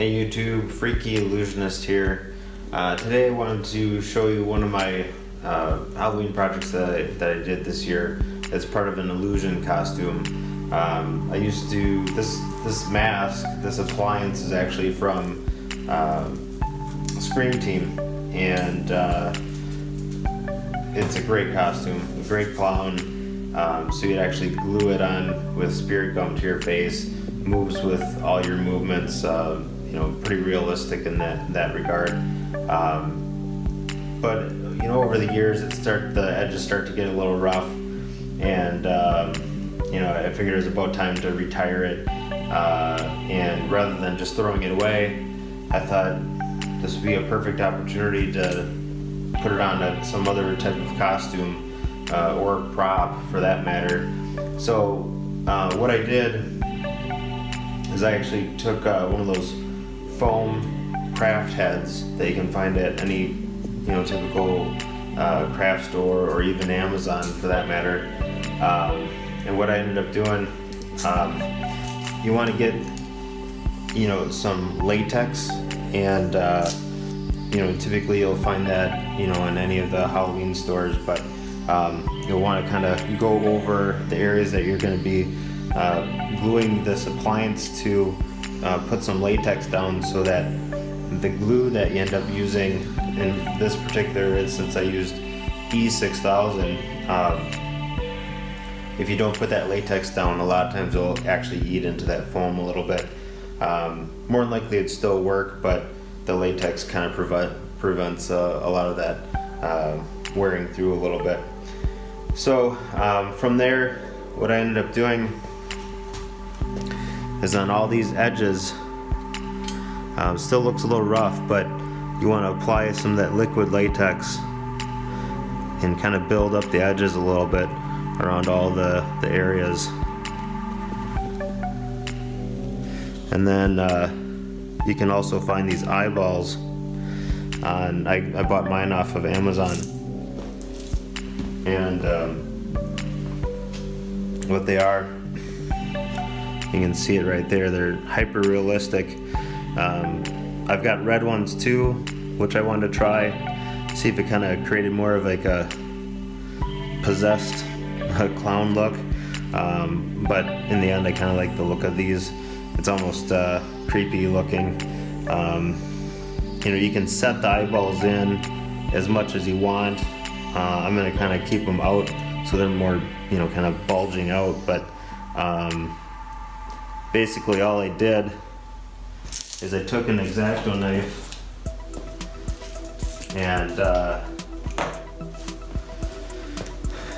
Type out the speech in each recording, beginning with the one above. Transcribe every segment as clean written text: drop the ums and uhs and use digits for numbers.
Hey YouTube, Freaky Illusionist here. Today I wanted to show you one of my Halloween projects that I did this year as part of an illusion costume. I used to, this mask, this appliance is actually from Scream Team, and it's a great costume, a great clown. So you'd actually glue it on with spirit gum to your face, moves with all your movements, pretty realistic in that regard. But over the years the edges start to get a little rough, and I figured it was about time to retire it. And rather than just throwing it away, I thought this would be a perfect opportunity to put it on some other type of costume or prop for that matter. So what I did is I actually took one of those foam craft heads that you can find at any typical craft store or even Amazon for that matter. And what I ended up doing, you want to get some latex, and typically you'll find that in any of the Halloween stores, but you'll want to kind of go over the areas that you're going to be gluing this appliance to, put some latex down so that the glue that you end up using, in this particular instance I used E6000, if you don't put that latex down, a lot of times it'll actually eat into that foam a little bit. More than likely it'd still work, but the latex kind of prevents a lot of that wearing through a little bit. So from there, what I ended up doing is on all these edges, still looks a little rough, but you want to apply some of that liquid latex and kind of build up the edges a little bit around all the areas. And then you can also find these eyeballs on, I bought mine off of Amazon, and what they are, you can see it right there, they're hyper realistic. I've got red ones too, which I wanted to try, see if it kind of created more of like a possessed clown look, but in the end I kind of like the look of these. It's almost creepy looking. You can set the eyeballs in as much as you want. I'm going to kind of keep them out so they're more kind of bulging out, but basically all I did is I took an X-Acto knife and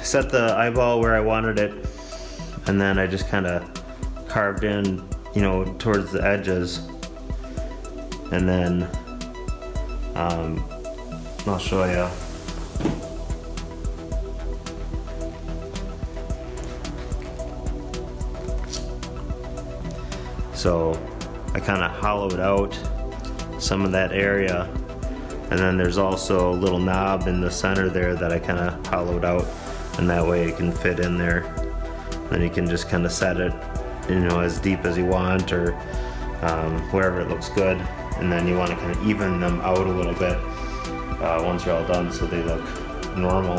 set the eyeball where I wanted it, and then I just kind of carved in towards the edges, and then I'll show you. So I kind of hollowed out some of that area, and then there's also a little knob in the center there that I kind of hollowed out, and that way it can fit in there. Then you can just kind of set it as deep as you want, or wherever it looks good, and then you want to kind of even them out a little bit once you're all done so they look normal.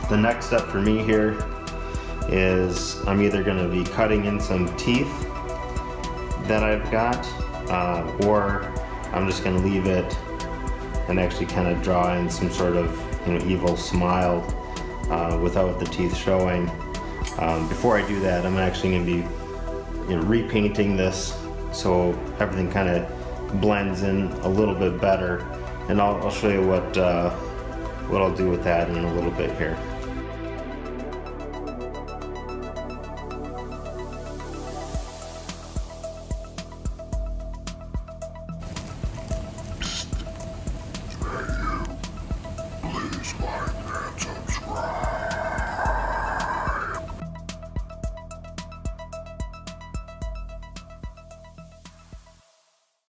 The next step for me here is I'm either going to be cutting in some teeth that I've got, or I'm just going to leave it and actually kind of draw in some sort of evil smile without the teeth showing. Before I do that, I'm actually going to be repainting this so everything kind of blends in a little bit better, and I'll show you what I'll do with that in a little bit here.